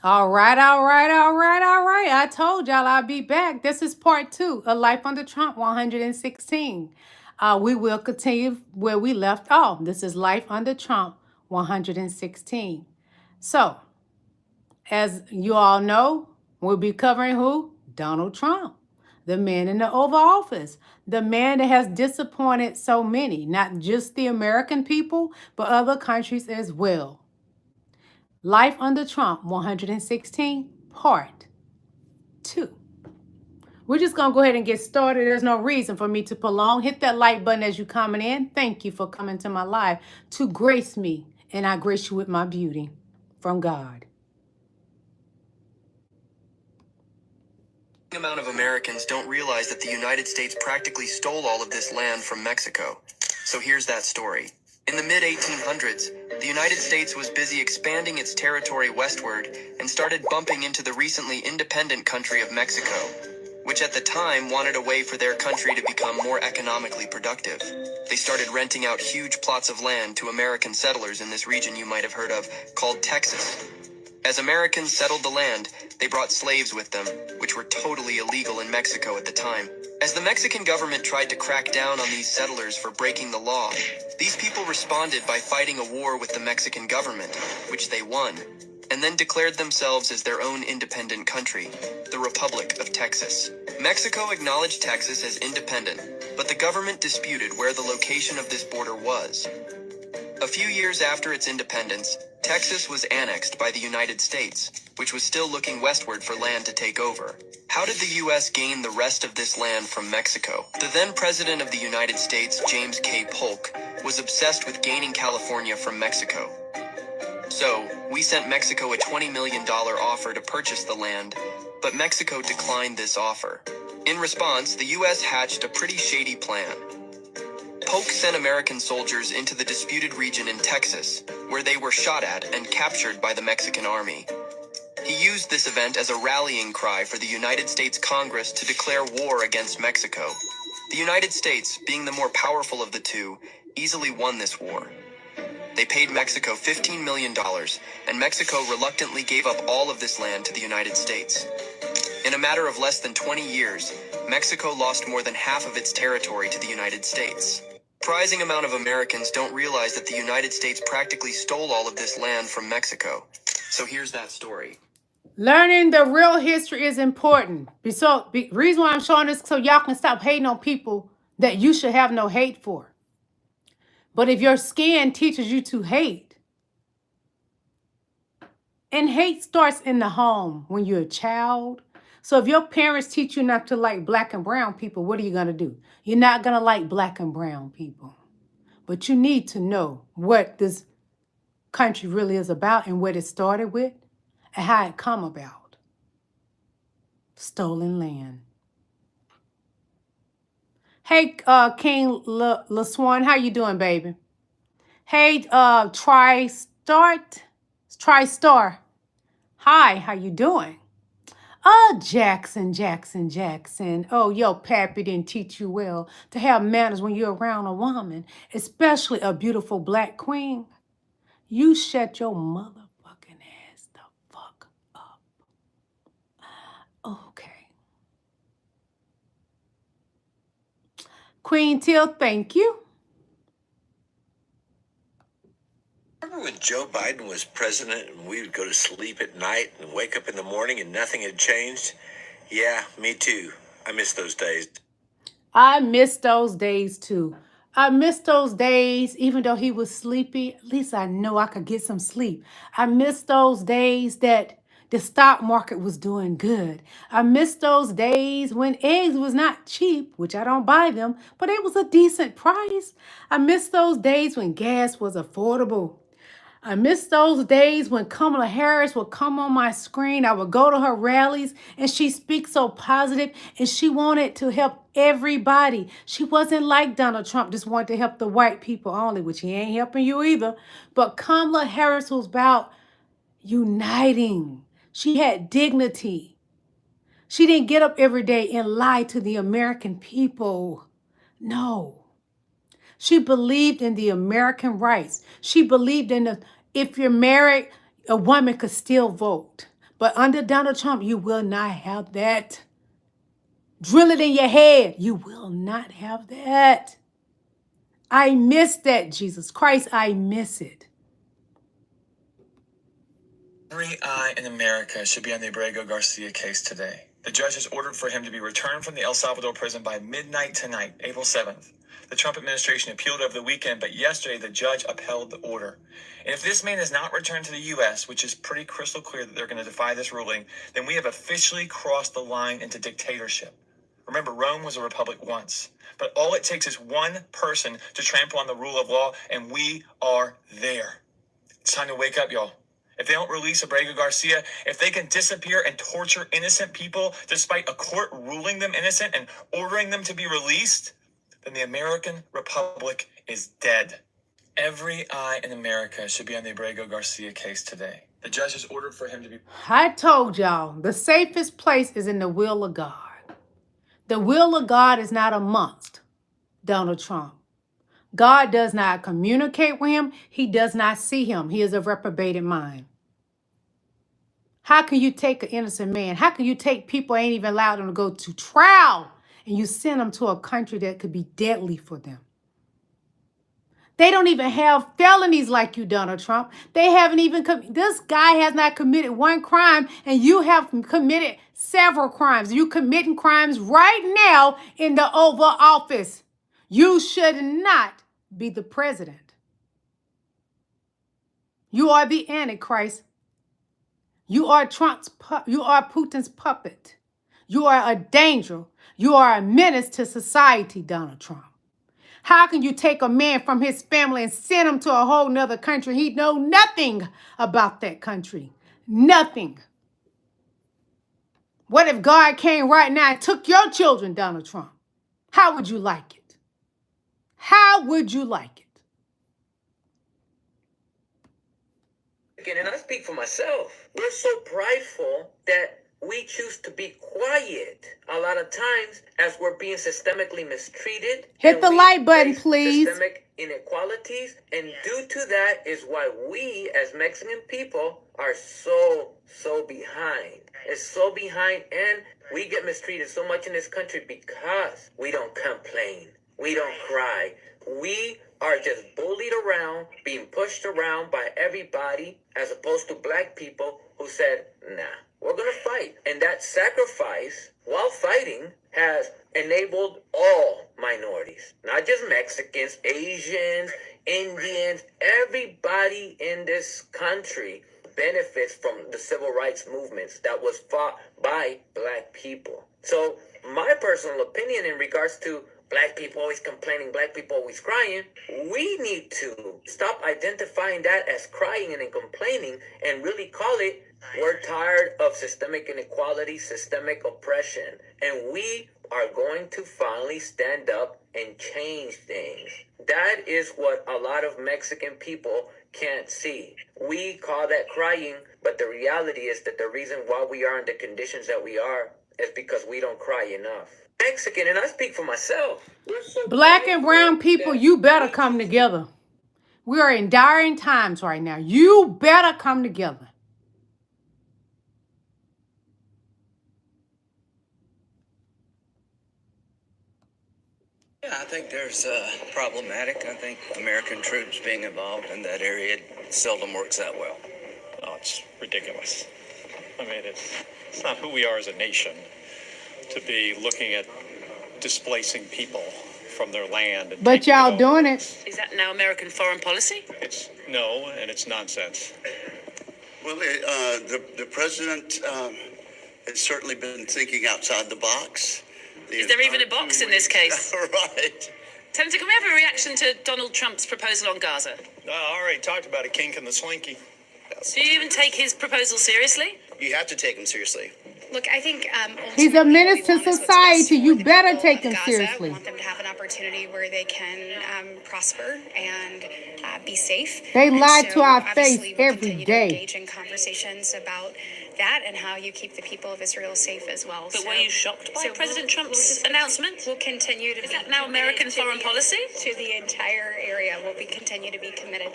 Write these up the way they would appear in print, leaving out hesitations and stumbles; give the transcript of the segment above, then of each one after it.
All right, all right, all right, all right. I told y'all I'd be back. This is part 2 of Life Under Trump 116. We will continue where we left off. This is Life Under Trump 116. So, as you all know, we'll be covering who? Donald Trump, the man in the Oval Office, the man that has disappointed so many, not just the American people, but other countries as well. Life Under Trump 116, Part 2. We're just going to go ahead and get started. There's no reason for me to prolong. Hit that like button as you coming in. Thank you for coming to my live to grace me, and I grace you with my beauty from God. Amount of Americans don't realize that the United States practically stole all of this land from Mexico. So here's that story. In the mid-1800s, the United States was busy expanding its territory westward and started bumping into the recently independent country of Mexico, which at the time wanted a way for their country to become more economically productive. They started renting out huge plots of land to American settlers in this region you might have heard of, called Texas. As Americans settled the land, they brought slaves with them, which were totally illegal in Mexico at the time. As the Mexican government tried to crack down on these settlers for breaking the law, these people responded by fighting a war with the Mexican government, which they won, and then declared themselves as their own independent country, the Republic of Texas. Mexico acknowledged Texas as independent, but the government disputed where the location of this border was. A few years after its independence, Texas was annexed by the United States, which was still looking westward for land to take over. How did the U.S. gain the rest of this land from Mexico? The then President of the United States, James K. Polk, was obsessed with gaining California from Mexico. So, we sent Mexico a $20 million offer to purchase the land, but Mexico declined this offer. In response, the U.S. hatched a pretty shady plan. Polk sent American soldiers into the disputed region in Texas, where they were shot at and captured by the Mexican army. He used this event as a rallying cry for the United States Congress to declare war against Mexico. The United States, being the more powerful of the two, easily won this war. They paid Mexico $15 million, and Mexico reluctantly gave up all of this land to the United States. In a matter of less than 20 years, Mexico lost more than half of its territory to the United States. Surprising amount of Americans don't realize that the United States practically stole all of this land from Mexico. So here's that story. Learning the real history is important. Reason why I'm showing this so y'all can stop hating on people that you should have no hate for. But if your skin teaches you to hate, and hate starts in the home when you're a child. So if your parents teach you not to like black and brown people, what are you going to do? You're not going to like black and brown people. But you need to know what this country really is about and what it started with and how it come about. Stolen land. Hey, King LaSwan, how you doing, baby? Hey, TriStar. Hi, how you doing? Jackson. Oh, your pappy didn't teach you well to have manners when you're around a woman, especially a beautiful black queen. You shut your motherfucking ass the fuck up. Okay. Queen Till, thank you. Remember when Joe Biden was president and we would go to sleep at night and wake up in the morning and nothing had changed? Yeah, me too. I miss those days. I miss those days too. I miss those days, even though he was sleepy. At least I know I could get some sleep. I miss those days that the stock market was doing good. I miss those days when eggs was not cheap, which I don't buy them, but it was a decent price. I miss those days when gas was affordable. I miss those days when Kamala Harris would come on my screen. I would go to her rallies and she speaks so positive and she wanted to help everybody. She wasn't like Donald Trump, just wanted to help the white people only, which he ain't helping you either. But Kamala Harris was about uniting. She had dignity. She didn't get up every day and lie to the American people. No. She believed in the American rights. She believed in if you're married, a woman could still vote. But under Donald Trump, you will not have that. Drill it in your head. You will not have that. I miss that, Jesus Christ. I miss it. Every eye in America should be on the Abrao Garcia case today. The judge has ordered for him to be returned from the El Salvador prison by midnight tonight, April 7th. The Trump administration appealed over the weekend, but yesterday the judge upheld the order. And if this man is not returned to the U.S., which is pretty crystal clear that they're going to defy this ruling, then we have officially crossed the line into dictatorship. Remember, Rome was a republic once, but all it takes is one person to trample on the rule of law, and we are there. It's time to wake up, y'all. If they don't release Abrao Garcia, if they can disappear and torture innocent people despite a court ruling them innocent and ordering them to be released, then the American Republic is dead. Every eye in America should be on the Abrao Garcia case today. The judge has ordered for him to be... I told y'all, the safest place is in the will of God. The will of God is not amongst Donald Trump. God does not communicate with him. He does not see him. He is a reprobated mind. How can you take an innocent man? How can you take people ain't even allowed them to go to trial and you send them to a country that could be deadly for them? They don't even have felonies like you, Donald Trump. They haven't even, this guy has not committed one crime and you have committed several crimes. You committing crimes right now in the Oval Office. You should not be the president. You are the Antichrist. You are you are Putin's puppet. You are a danger. You are a menace to society, Donald Trump. How can you take a man from his family and send him to a whole nother country? He know nothing about that country. Nothing. What if God came right now and took your children, Donald Trump? How would you like it? How would you like it? And I speak for myself. We're so prideful that we choose to be quiet a lot of times as we're being systemically mistreated. Hit the like button, please. Systemic inequalities. And due to that is why we as Mexican people are so behind. It's so behind, and we get mistreated so much in this country because we don't complain. We don't cry. We are just bullied around, being pushed around by everybody, as opposed to black people who said, nah, we're going to fight. And that sacrifice, while fighting, has enabled all minorities, not just Mexicans, Asians, Indians, everybody in this country benefits from the civil rights movements that was fought by black people. So my personal opinion in regards to black people always complaining, black people always crying, we need to stop identifying that as crying and complaining and really call it, we're tired of systemic inequality, systemic oppression, and we are going to finally stand up and change things. That is what a lot of Mexican people can't see. We call that crying, but the reality is that the reason why we are in the conditions that we are is because we don't cry enough. Mexican, and I speak for myself. Black and brown people, you better come together. We are in dire times right now. You better come together. Yeah, I think there's problematic. I think American troops being involved in that area seldom works that well. Oh, it's ridiculous. I mean, it's not who we are as a nation to be looking at displacing people from their land. And but y'all doing it. Is that now American foreign policy? No, and it's nonsense. Well, the president has certainly been thinking outside the box. Is there even a box in this case? Right. Senator, can we have a reaction to Donald Trump's proposal on Gaza? I already talked about a kink in the slinky. Do you even take his proposal seriously? You have to take him seriously. Look, I think he's a menace to society. You better take him seriously. We want them to have an opportunity where they can prosper and be safe. They lie to our face every continue day. To engage in conversations about that and how you keep the people of Israel safe as well. But were you shocked by President Trump's announcement? We'll continue to. Is that now American foreign policy? To the entire area, we'll continue to be committed.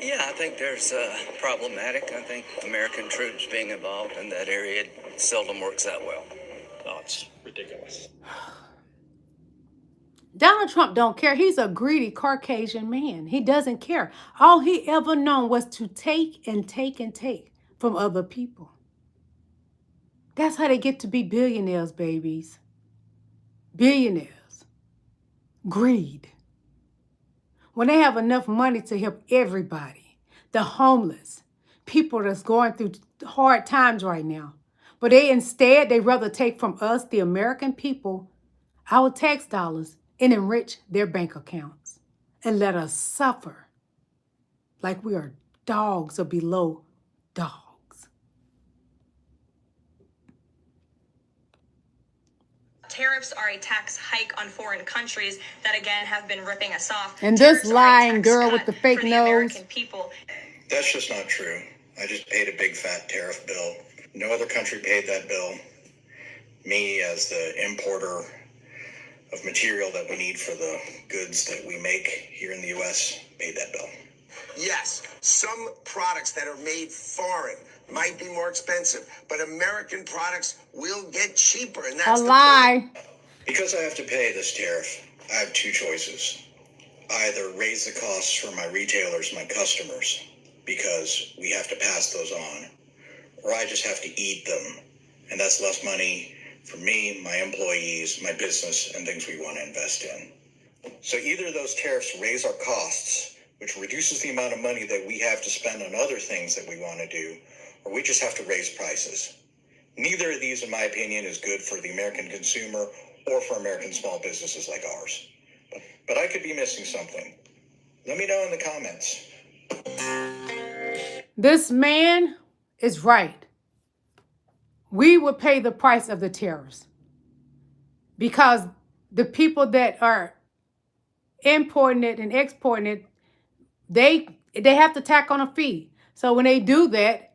Yeah, I think there's problematic. I think American troops being involved in that area seldom works that well. Oh, it's ridiculous. Donald Trump don't care. He's a greedy Caucasian man. He doesn't care. All he ever known was to take and take and take from other people. That's how they get to be billionaires, babies. Billionaires. Greed. When they have enough money to help everybody, the homeless, people that's going through hard times right now. But they rather take from us, the American people, our tax dollars, and enrich their bank accounts and let us suffer like we are dogs or below dogs. Tariffs are a tax hike on foreign countries that, again, have been ripping us off. And this lying girl with the fake nose. American people. That's just not true. I just paid a big fat tariff bill. No other country paid that bill. Me, as the importer of material that we need for the goods that we make here in the U.S., paid that bill. Yes, some products that are made foreign might be more expensive, but American products will get cheaper, and that's a lie. Because I have to pay this tariff, I have two choices. Either raise the costs for my retailers, my customers, because we have to pass those on, or I just have to eat them, and that's less money for me, my employees, my business, and things we want to invest in. So either those tariffs raise our costs, which reduces the amount of money that we have to spend on other things that we want to do, or we just have to raise prices. Neither of these, in my opinion, is good for the American consumer or for American small businesses like ours. But I could be missing something. Let me know in the comments. This man is right. We would pay the price of the tariffs because the people that are importing it and exporting it, they have to tack on a fee. So when they do that,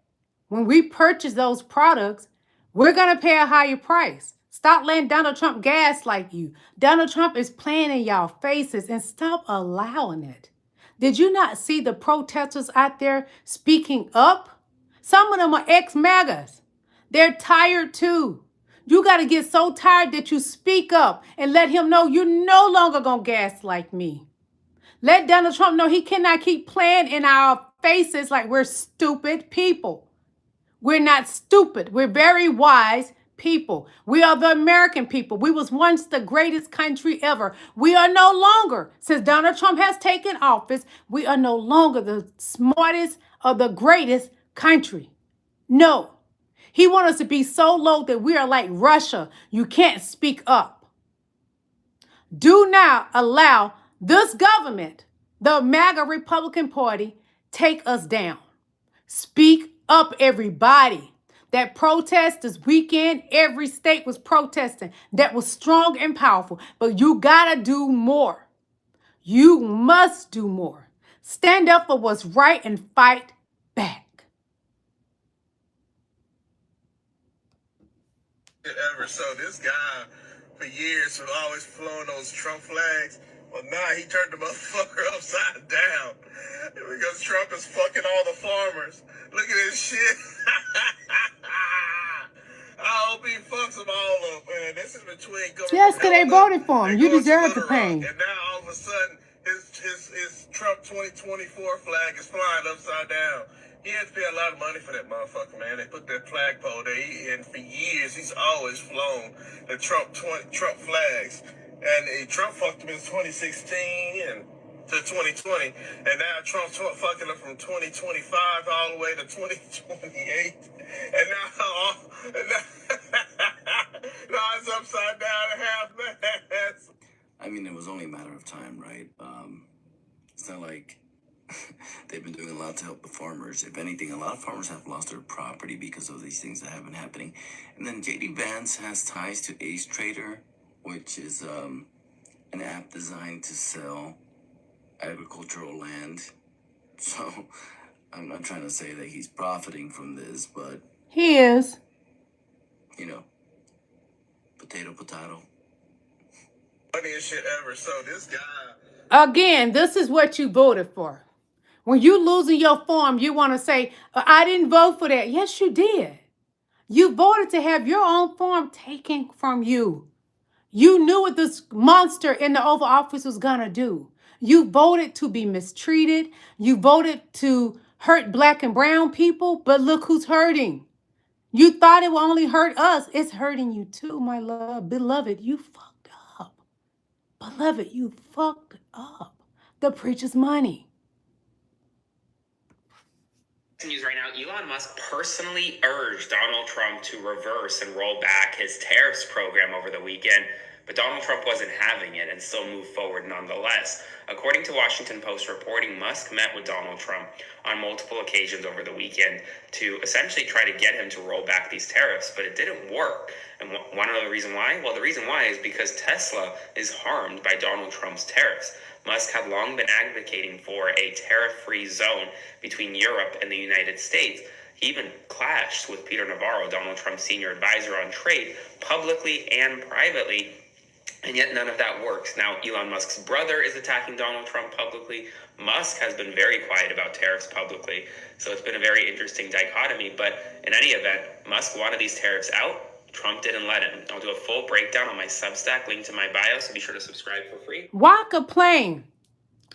when we purchase those products, we're going to pay a higher price. Stop letting Donald Trump gaslight you. Donald Trump is playing in y'all faces, and stop allowing it. Did you not see the protesters out there speaking up? Some of them are ex-MAGAs. They're tired too. You got to get so tired that you speak up and let him know you're no longer going to gaslight me. Let Donald Trump know he cannot keep playing in our faces like we're stupid people. We're not stupid. We're very wise people. We are the American people. We was once the greatest country ever. We are no longer, since Donald Trump has taken office, we are no longer the smartest or the greatest country. No. He wants us to be so low that we are like Russia. You can't speak up. Do not allow this government, the MAGA Republican Party, take us down. Speak up, everybody. That protest this weekend, every state was protesting. That was strong and powerful. But you got to do more. You must do more. Stand up for what's right and fight back. Ever. So this guy, for years, has always flown those Trump flags. Well, now he turned the motherfucker upside down because Trump is fucking all the farmers. Look at this shit. I hope he fucks them all up, man. This is between government. Yes, because they voted for him. You deserve the pain. And now all of a sudden, his Trump 2024 flag is flying upside down. He had to pay a lot of money for that motherfucker, man. They put that flagpole there, and for years he's always flown the Trump flags. And Trump fucked him in 2016 and to 2020, and now Trump's fucking him from 2025 all the way to 2028, and now it's upside down and half mast. I mean, it was only a matter of time, right? It's not like they've been doing a lot to help the farmers. If anything, a lot of farmers have lost their property because of these things that have been happening. And then jdvance has ties to Ace Trader, which is an app designed to sell agricultural land. So I'm not trying to say that he's profiting from this, but he is. You know, potato. Funniest shit ever. So this guy. Again, this is what you voted for. When you losing your form, you want to say, I didn't vote for that. Yes, you did. You voted to have your own form taken from you. You knew what this monster in the Oval Office was going to do. You voted to be mistreated. You voted to hurt black and brown people, but look who's hurting. You thought it would only hurt us. It's hurting you too, my love. Beloved, you fucked up. Beloved, you fucked up. The preacher's money. News right now, Elon Musk personally urged Donald Trump to reverse and roll back his tariffs program over the weekend, but Donald Trump wasn't having it and still moved forward nonetheless. According to Washington Post reporting, Musk met with Donald Trump on multiple occasions over the weekend to essentially try to get him to roll back these tariffs, but it didn't work. And want to know the reason why? Well, the reason why is because Tesla is harmed by Donald Trump's tariffs. Musk had long been advocating for a tariff-free zone between Europe and the United States. He even clashed with Peter Navarro, Donald Trump's senior advisor on trade, publicly and privately, and yet none of that works. Now, Elon Musk's brother is attacking Donald Trump publicly. Musk has been very quiet about tariffs publicly, so it's been a very interesting dichotomy. But in any event, Musk wanted these tariffs out. Trump didn't let him. I'll do a full breakdown on my Substack, link to my bio, so be sure to subscribe for free. Why complain,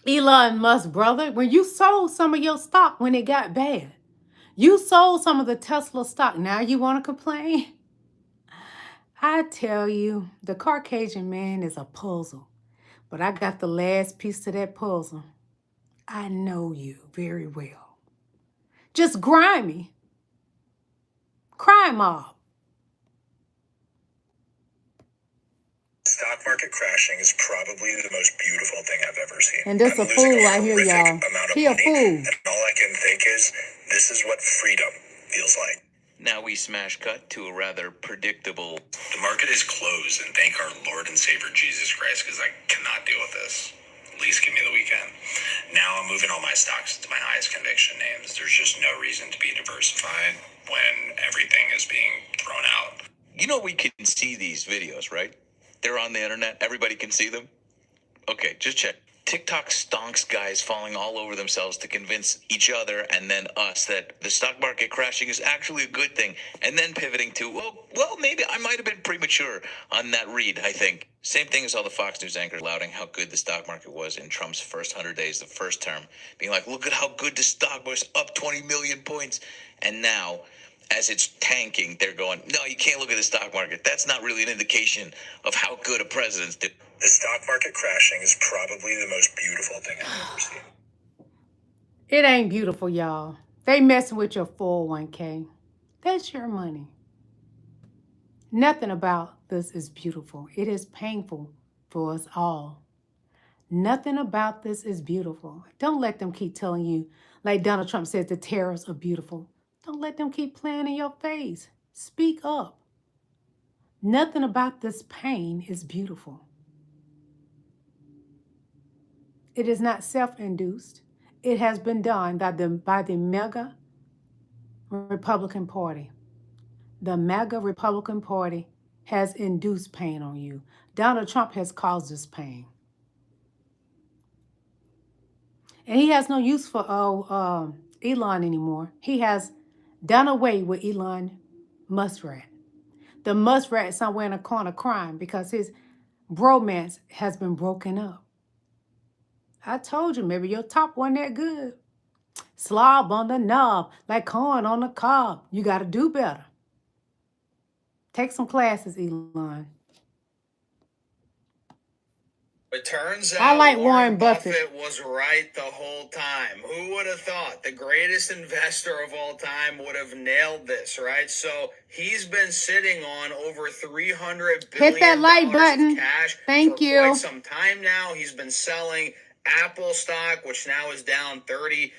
Elon Musk, brother, when you sold some of your stock when it got bad? You sold some of the Tesla stock. Now you want to complain? I tell you, the Caucasian man is a puzzle. But I got the last piece to that puzzle. I know you very well. Just grimy. Crime mob. Stock market crashing is probably the most beautiful thing I've ever seen. And this a fool right here, y'all. He a fool. And all I can think is, this is what freedom feels like. Now we smash cut to a rather predictable. The market is closed, and thank our Lord and Savior Jesus Christ, because I cannot deal with this. At least give me the weekend. Now I'm moving all my stocks to my highest conviction names. There's just no reason to be diversified when everything is being thrown out. You know we can see these videos, right? They're on the internet. Everybody can see them. Okay, just check. TikTok stonks guys falling all over themselves to convince each other and then us that the stock market crashing is actually a good thing, and then pivoting to, well, maybe I might have been premature on that read, I think. Same thing as all the Fox News anchors lauding how good the stock market was in Trump's first 100 days, the first term, being like, look at how good the stock was, up 20 million points. And now, as it's tanking, they're going, no, you can't look at the stock market. That's not really an indication of how good a president's doing. The stock market crashing is probably the most beautiful thing I've ever seen. It ain't beautiful, y'all. They messing with your 401k. That's your money. Nothing about this is beautiful. It is painful for us all. Nothing about this is beautiful. Don't let them keep telling you, like Donald Trump says, the tariffs are beautiful. Don't let them keep playing in your face. Speak up. Nothing about this pain is beautiful. It is not self-induced. It has been done by the MAGA Republican Party. The MAGA Republican Party has induced pain on you. Donald Trump has caused this pain. And he has no use for Elon anymore. He has done away with Elon Muskrat. The Muskrat is somewhere in a corner crying because his bromance has been broken up. I told you, maybe your top wasn't that good. Slob on the knob, like corn on the cob. You got to do better. Take some classes, Elon. It turns out I like Warren Buffett. was right the whole time. Who would have thought the greatest investor of all time would have nailed this, right? So he's been sitting on over $300 billion Hit that like button. of cash Thank for you. quite some time now. He's been selling Apple stock, which now is down 30%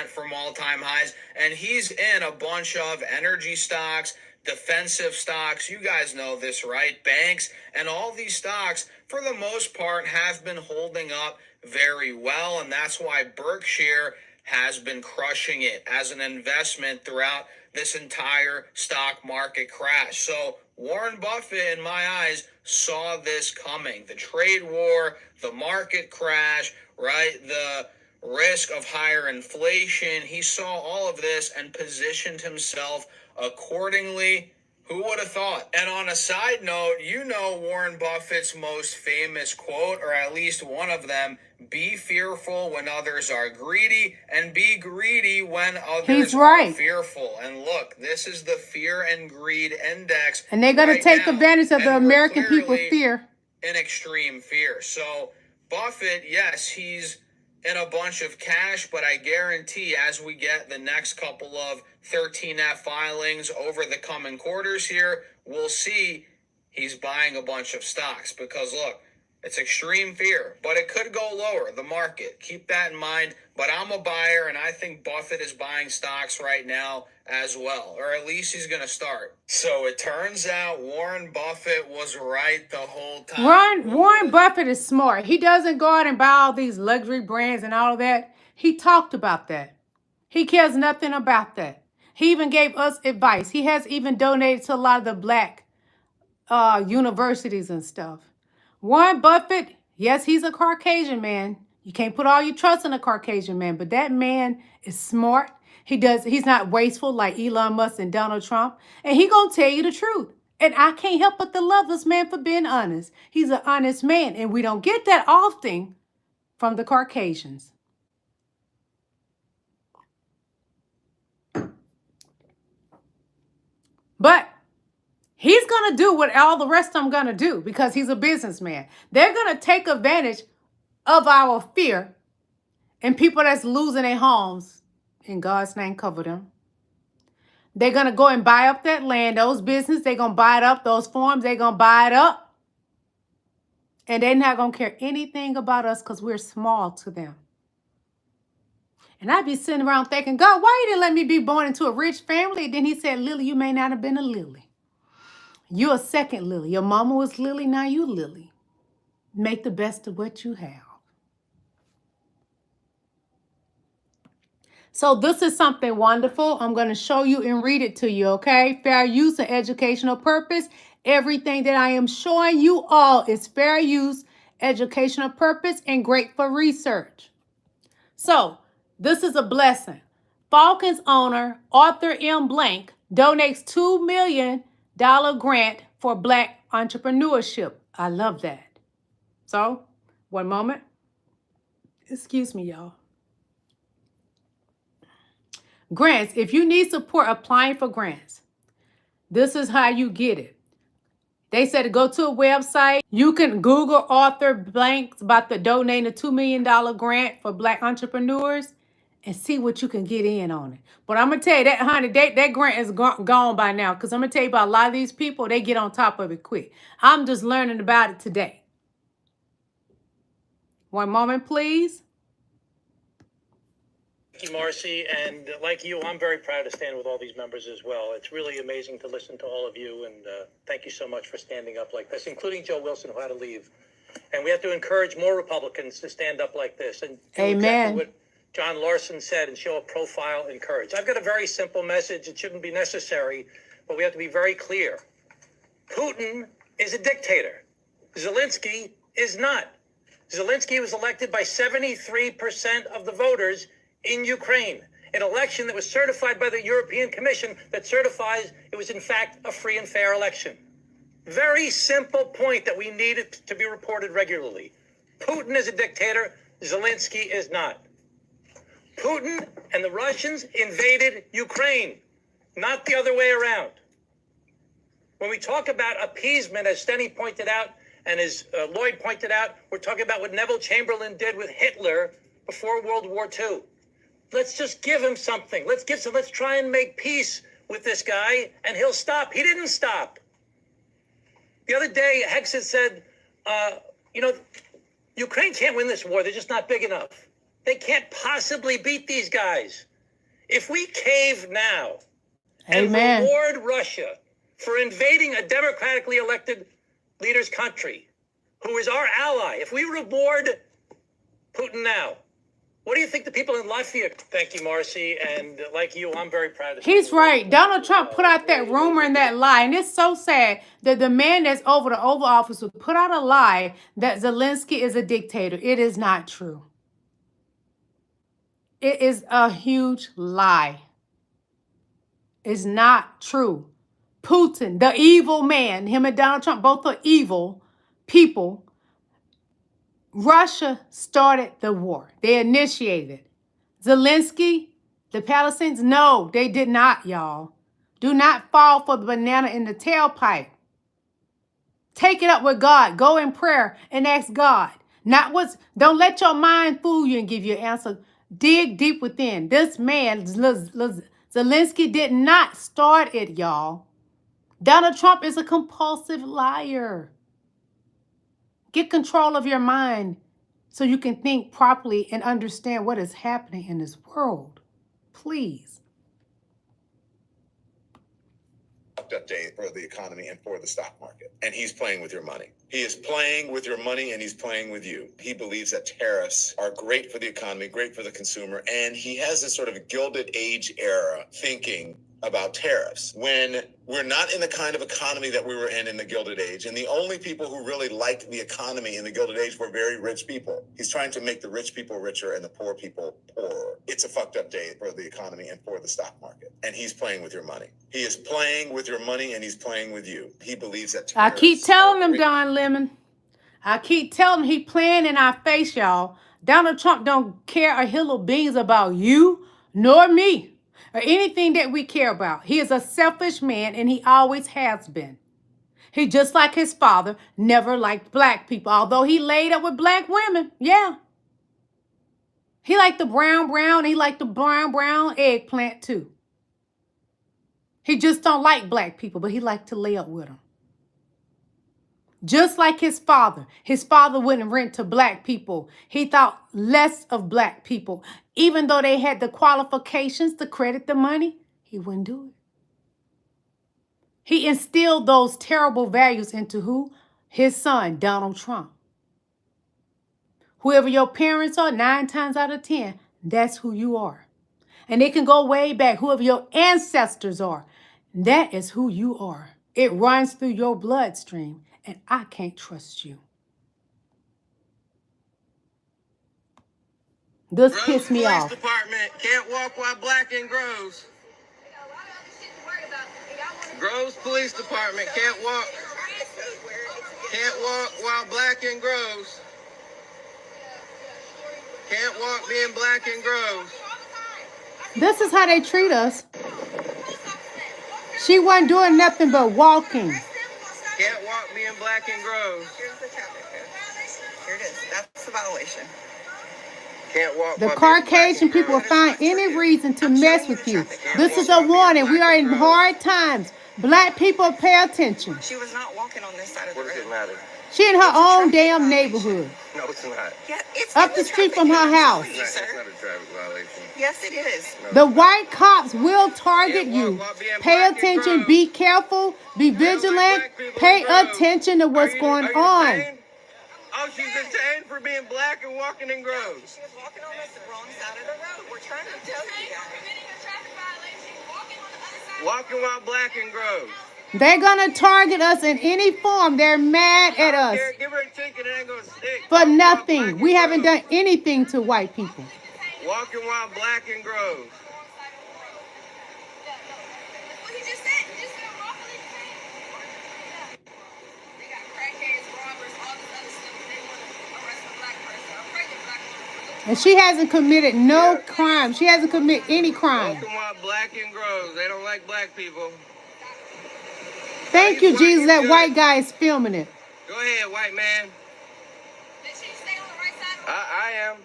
from all-time highs. And he's in a bunch of energy stocks, defensive stocks. You guys know this, right? Banks and all these stocks, for the most part, have been holding up very well. And that's why Berkshire has been crushing it as an investment throughout this entire stock market crash. So Warren Buffett, in my eyes, saw this coming. The trade war, the market crash, right? The risk of higher inflation. He saw all of this and positioned himself accordingly. Who would have thought? And on a side note, you know Warren Buffett's most famous quote, or at least one of them: be fearful when others are greedy, and be greedy when others are fearful. And look, this is the fear and greed index. And they're going to take advantage of the American people's fear. In extreme fear. So Buffett, yes, he's in a bunch of cash, but I guarantee as we get the next couple of 13F filings over the coming quarters here, we'll see he's buying a bunch of stocks, because look, it's extreme fear, but it could go lower, the market. Keep that in mind. But I'm a buyer, and I think Buffett is buying stocks right now as well, or at least he's going to start. So it turns out Warren Buffett was right the whole time. Warren Buffett is smart. He doesn't go out and buy all these luxury brands and all of that. He talked about that. He cares nothing about that. He even gave us advice. He has even donated to a lot of the black universities and stuff. Warren Buffett, yes, he's a Caucasian man. You can't put all your trust in a Caucasian man, but that man is smart. He's not wasteful like Elon Musk and Donald Trump, and he gonna tell you the truth. And I can't help but to love this man for being honest. He's an honest man, and we don't get that often from the Caucasians. But he's going to do what all the rest of them going to do, because he's a businessman. They're going to take advantage of our fear and people that's losing their homes. In God's name, cover them. They're going to go and buy up that land, those businesses. They're going to buy it up, those farms. They're going to buy it up. And they're not going to care anything about us because we're small to them. And I'd be sitting around thinking, God, why you didn't let me be born into a rich family? And then he said, Lillie, you may not have been a Lillie. You're a second Lillie. Your mama was Lillie, now you Lillie. Make the best of what you have. So this is something wonderful. I'm going to show you and read it to you, okay? Fair use and educational purpose. Everything that I am showing you all is fair use, educational purpose, and great for research. So this is a blessing. Falcons owner Arthur M. Blank donates $2 million grant for black entrepreneurship. I love that. So, one moment. Excuse me, y'all. Grants. If you need support applying for grants, this is how you get it. They said to go to a website. You can Google Arthur Blank about the donating a $2 million grant for black entrepreneurs and see what you can get in on it. But I'm going to tell you that, honey, that grant is gone by now, because I'm going to tell you about a lot of these people, they get on top of it quick. I'm just learning about it today. One moment, please. Thank you, Marcy. And like you, I'm very proud to stand with all these members as well. It's really amazing to listen to all of you. And thank you so much for standing up like this, including Joe Wilson, who had to leave. And we have to encourage more Republicans to stand up like this and do exactly what John Larson said and show a profile and courage. I've got a very simple message. It shouldn't be necessary, but we have to be very clear. Putin is a dictator. Zelensky is not. Zelensky was elected by 73% of the voters in Ukraine, an election that was certified by the European Commission that certifies it was in fact a free and fair election. Very simple point that we needed to be reported regularly. Putin is a dictator. Zelensky is not. Putin and the Russians invaded Ukraine, not the other way around. When we talk about appeasement, as Steny pointed out and as Lloyd pointed out, we're talking about what Neville Chamberlain did with Hitler before World War II. Let's just give him something. Let's try and make peace with this guy, and he'll stop. He didn't stop. The other day, Hexet said, Ukraine can't win this war. They're just not big enough. They can't possibly beat these guys. If we cave now and reward Russia for invading a democratically elected leader's country, who is our ally, if we reward Putin now, what do you think the people in Latvia? Thank you, Marcy. And like you, I'm very proud of you. He's right. Donald Trump put out that rumor and that lie. And it's so sad that the man that's over the Oval Office would put out a lie that Zelensky is a dictator. It is not true. It is a huge lie. It's not true. Putin, the evil man, him and Donald Trump, both are evil people. Russia started the war. They initiated it. Zelensky, the Palestinians, no, they did not, y'all. Do not fall for the banana in the tailpipe. Take it up with God. Go in prayer and ask God. Don't let your mind fool you and give you an answer. Dig deep within. This man, Zelensky, did not start it, y'all. Donald Trump is a compulsive liar. Get control of your mind so you can think properly and understand what is happening in this world. Please. Up day for the economy and for the stock market. And he's playing with your money. He is playing with your money and he's playing with you. He believes that tariffs are great for the economy, great for the consumer, and he has this sort of Gilded Age era thinking about tariffs when we're not in the kind of economy that we were in the Gilded Age. And the only people who really liked the economy in the Gilded Age were very rich people. He's trying to make the rich people richer and the poor people poorer. It's a fucked up day for the economy and for the stock market. And he's playing with your money. He is playing with your money and he's playing with you. He believes that I keep telling him, Don Lemon. I keep telling him he playing in our face, y'all. Donald Trump don't care a hill of beans about you nor me or anything that we care about. He is a selfish man and he always has been. He, just like his father, never liked black people, although he laid up with black women. Yeah. He liked the brown, he liked the brown eggplant too. He just don't like black people, but he liked to lay up with them. Just like his father. His father wouldn't rent to black people. He thought less of black people. Even though they had the qualifications to credit the money, he wouldn't do it. He instilled those terrible values into who? His son, Donald Trump. Whoever your parents are, 9 times out of 10, that's who you are. And it can go way back. Whoever your ancestors are, that is who you are. It runs through your bloodstream. And I can't trust you. This pissed me off. Police department can't walk while black and grows. Groves Police Department can't walk while black and grows. Can't walk being black and grows. This is how they treat us. She wasn't doing nothing but walking. Can't walk being black and grows. Here's the chapter code. Here it is. That's the violation. Can't walk. The Caucasian people will find any reason to mess with you. This is a warning. We are in hard times. Black people, pay attention. She was not walking on this side of the road. What does it matter? She in her own damn neighborhood. No, it's not. Yeah, it's up the street from her house. That's not a traffic violation. Yes, it is. The white cops will target you. Pay attention. Be careful. Be vigilant. Pay attention to what's going on. Oh, she's detained for being black and walking in groves. She was walking on the wrong side of the road. We're trying to tell you. Walking while black and groves. They're going to target us in any form. They're mad at us. Give her a ticket, it ain't gonna stick. For nothing. We haven't done anything to white people. Walking while black and groves. And she hasn't committed no crime. She hasn't committed any crime. Walking while black and groves. They don't like black people. Thank you, Jesus. That white guy is filming it. Go ahead, white man. Make sure you stay on the right side. I am.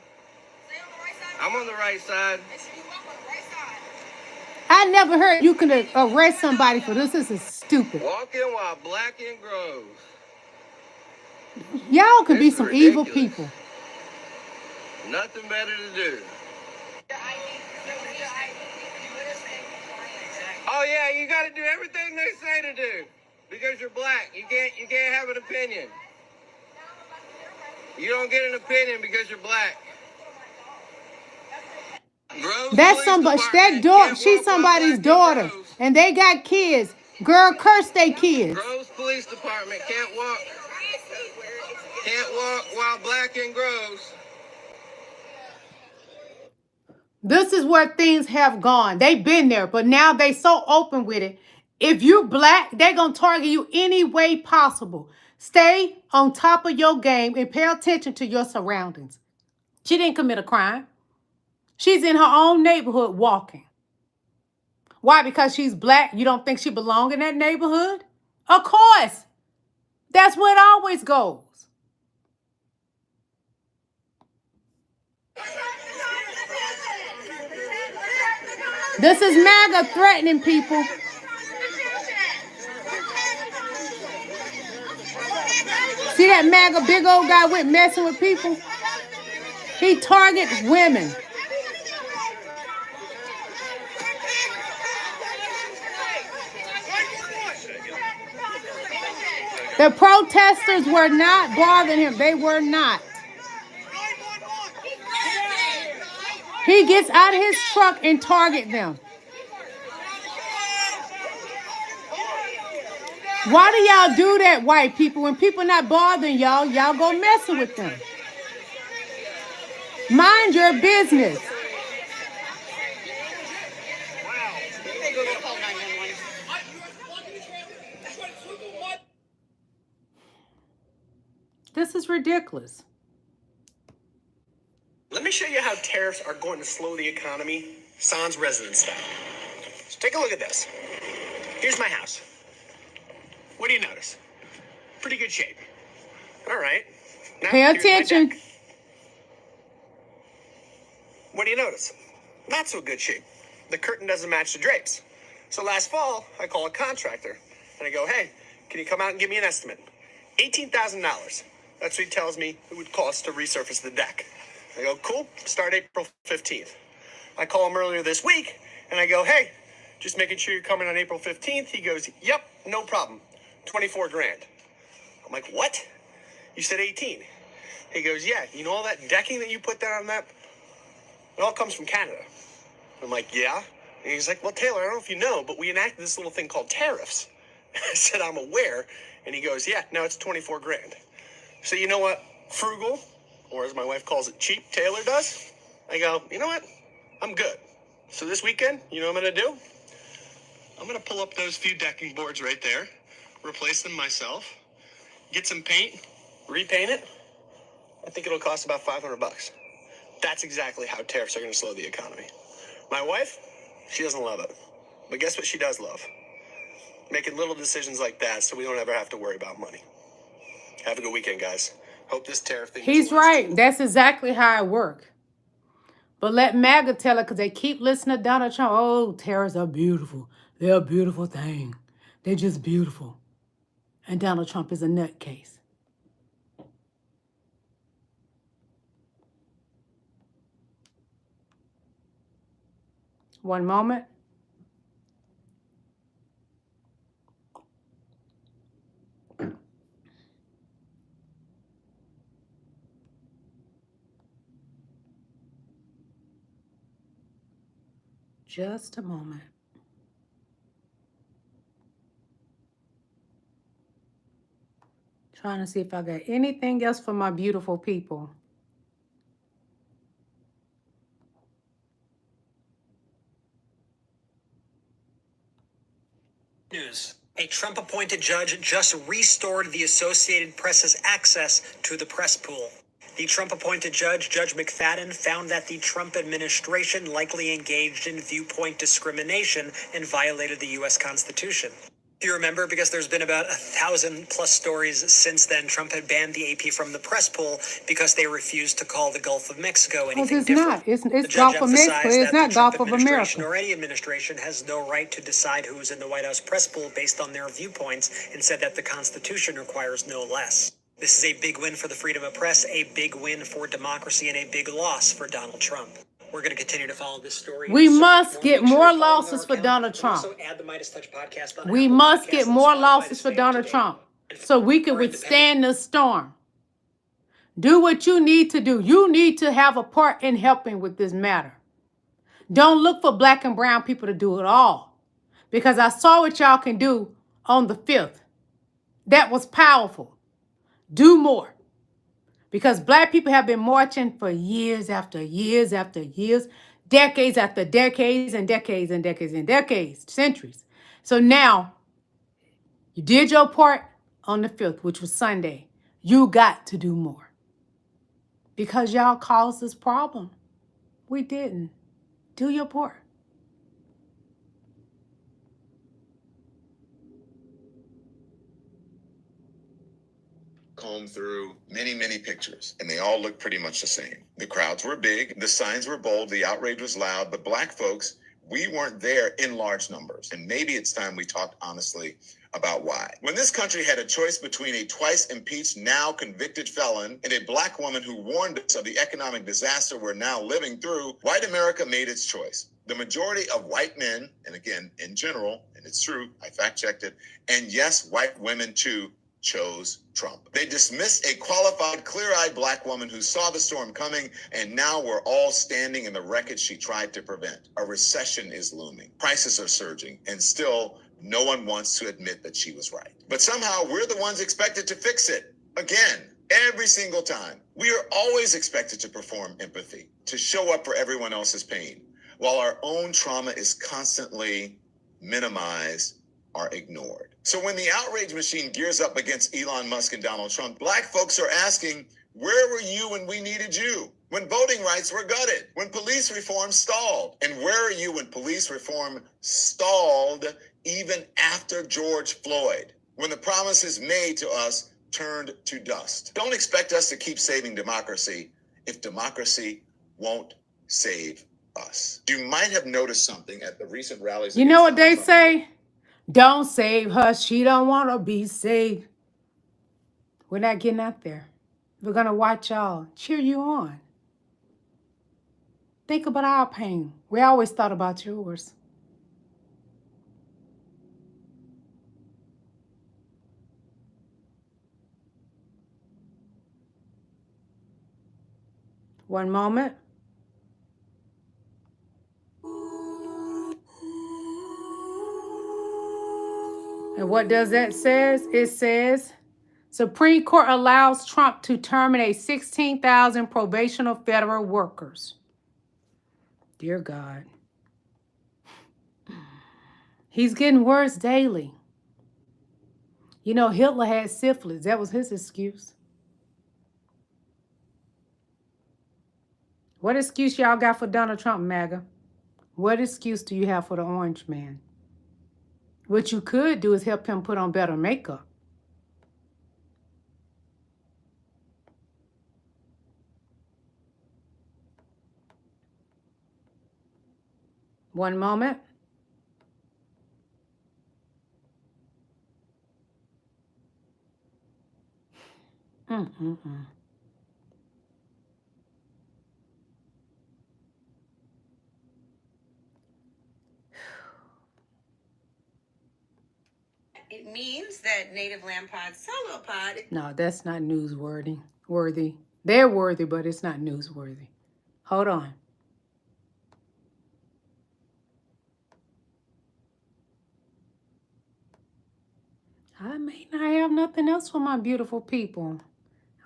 Stay on the right side. I'm on the right side. Make sure you walk on the right side. I never heard you can arrest somebody for this. This is stupid. Walking while black and groves. Y'all could be some evil people. Nothing better to do. Oh yeah, you got to do everything they say to do because you're black. You can't have an opinion. You don't get an opinion because you're black. That's somebody. That daughter. She's somebody's daughter, and they got kids. Girl, curse they kids. Groves Police Department can't walk while black and groves. This is where things have gone. They've been there, but now they so open with it. If you're black, they're going to target you any way possible. Stay on top of your game and pay attention to your surroundings. She didn't commit a crime. She's in her own neighborhood walking. Why? Because she's black. You don't think she belongs in that neighborhood? Of course. That's where it always goes. This is MAGA threatening people. See that MAGA big old guy with messing with people? He targets women. The protesters were not bothering him. They were not. He gets out of his truck and target them. Why do y'all do that, white people? When people not bothering y'all, y'all go messing with them. Mind your business. This is ridiculous. Let me show you how tariffs are going to slow the economy, sans residence style. So take a look at this. Here's my house. What do you notice? Pretty good shape. All right. Now, Pay here's my attention. deck. What do you notice? Not so good shape. The curtain doesn't match the drapes. So last fall, I call a contractor and I go, hey, can you come out and give me an estimate? $18,000. That's what he tells me it would cost to resurface the deck. I go, cool, start April 15th. I call him earlier this week and I go, hey, just making sure you're coming on April 15th. He goes, yep, no problem. 24 grand. I'm like, what? You said 18. He goes, yeah, you know all that decking that you put down on that? It all comes from Canada. I'm like, yeah. And he's like, well, Taylor, I don't know if you know, but we enacted this little thing called tariffs. I said, I'm aware. And he goes, yeah, now it's 24 grand. So you know what frugal, or as my wife calls it, cheap Taylor does? I go, you know what? I'm good. So this weekend, you know what I'm going to do? I'm going to pull up those few decking boards right there, replace them myself, get some paint, repaint it. I think it'll cost about $500. That's exactly how tariffs are going to slow the economy. My wife, she doesn't love it. But guess what she does love? Making little decisions like that so we don't ever have to worry about money. Have a good weekend, guys. Hope this tariff thing... He's right. That's exactly how it works. But let MAGA tell it because they keep listening to Donald Trump. Oh, tariffs are beautiful. They're a beautiful thing. They're just beautiful. And Donald Trump is a nutcase. One moment. Just a moment. Trying to see if I got anything else for my beautiful people. News. A Trump-appointed judge just restored the Associated Press's access to the press pool. The Trump-appointed judge, Judge McFadden, found that the Trump administration likely engaged in viewpoint discrimination and violated the U.S. Constitution. Do you remember? Because there's been about 1,000+ stories since then. Trump had banned the AP from the press pool because they refused to call the Gulf of Mexico anything different. It's The Gulf judge of Mexico. emphasized It's that not the Gulf Trump of administration America. or any administration has no right to decide who's in the White House press pool based on their viewpoints, and said that the Constitution requires no less. This is a big win for the freedom of press, a big win for democracy, and a big loss for Donald Trump. We're going to continue to follow this story. We must get more losses for Donald Trump. Also add the Midas Touch podcast on We Apple must Podcasts get and more Spotify losses to for stay up Donald to date. Trump so we can withstand the storm. Do what you need to do. You need to have a part in helping with this matter. Don't look for black and brown people to do it all. Because I saw what y'all can do on the 5th. That was powerful. Do more. Because black people have been marching for years after years after years. Decades after decades and decades and decades and decades, centuries. So now, you did your part on the 5th, which was Sunday. You got to do more. Because y'all caused this problem. We didn't. Do your part. Comb through many pictures, and they all look pretty much the same. The crowds were big, the signs were bold, the outrage was loud, but black folks, we weren't there in large numbers. And maybe it's time we talked honestly about why. When this country had a choice between a twice impeached, now convicted felon and a black woman who warned us of the economic disaster we're now living through, white America made its choice. The majority of white men, and again, in general, and it's true, I fact-checked it, and yes, white women too, chose Trump. They dismissed a qualified, clear-eyed black woman who saw the storm coming, and now we're all standing in the wreckage she tried to prevent. A recession is looming. Prices are surging, and still no one wants to admit that she was right. But somehow we're the ones expected to fix it. Again, every single time. We are always expected to perform empathy, to show up for everyone else's pain, while our own trauma is constantly minimized or ignored. So when the outrage machine gears up against Elon Musk and Donald Trump, black folks are asking, where were you when we needed you? When voting rights were gutted? When police reform stalled? And where are you when police reform stalled even after George Floyd? When the promises made to us turned to dust? Don't expect us to keep saving democracy if democracy won't save us. You might have noticed something at the recent rallies. You know what they say? Don't save her. She don't want to be saved. We're not getting out there. We're going to watch y'all cheer you on. Think about our pain. We always thought about yours. One moment. And what does that say? It says, Supreme Court allows Trump to terminate 16,000 probational federal workers. Dear God. He's getting worse daily. You know, Hitler had syphilis. That was his excuse. What excuse y'all got for Donald Trump, MAGA? What excuse do you have for the orange man? What you could do is help him put on better makeup. One moment. It means that native land pod, solo pod. No, that's not newsworthy. They're worthy, but it's not newsworthy. Hold on. I may not have nothing else for my beautiful people.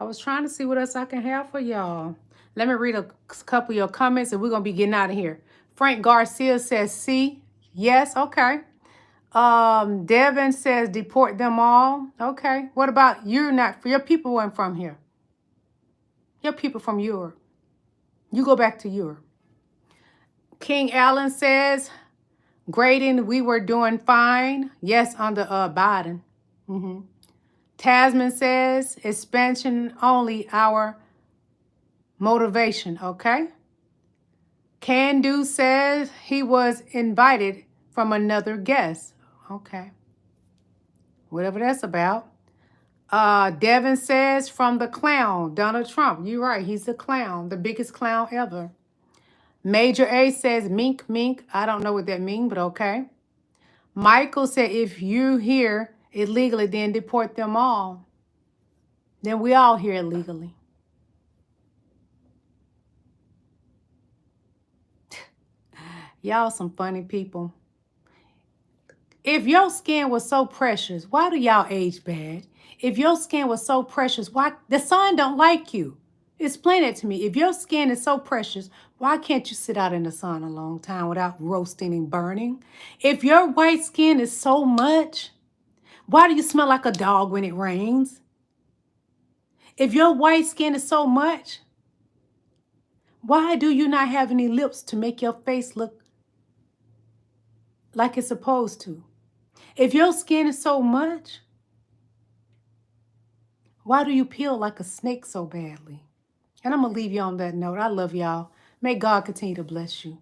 I was trying to see what else I can have for y'all. Let me read a couple of your comments and we're going to be getting out of here. Frank Garcia says, see. Yes, okay. Devin says, deport them all. Okay. What about you're not, your people weren't from here. Your people from Europe. You go back to Europe. King Allen says, grading, we were doing fine. Yes, under Biden. Tasman says, expansion only our motivation, okay? Can Do says he was invited from another guest. Okay. Whatever that's about. Devin says, from the clown, Donald Trump. You're right, he's a clown, the biggest clown ever. Major A says, mink, mink. I don't know what that means, but okay. Michael said, if you here illegally, then deport them all. Then we all here illegally. Y'all some funny people. If your skin was so precious, why do y'all age bad? If your skin was so precious, why the sun don't like you? Explain it to me. If your skin is so precious, why can't you sit out in the sun a long time without roasting and burning? If your white skin is so much, why do you smell like a dog when it rains? If your white skin is so much, why do you not have any lips to make your face look like it's supposed to? If your skin is so much, why do you peel like a snake so badly? And I'm going to leave you on that note. I love y'all. May God continue to bless you.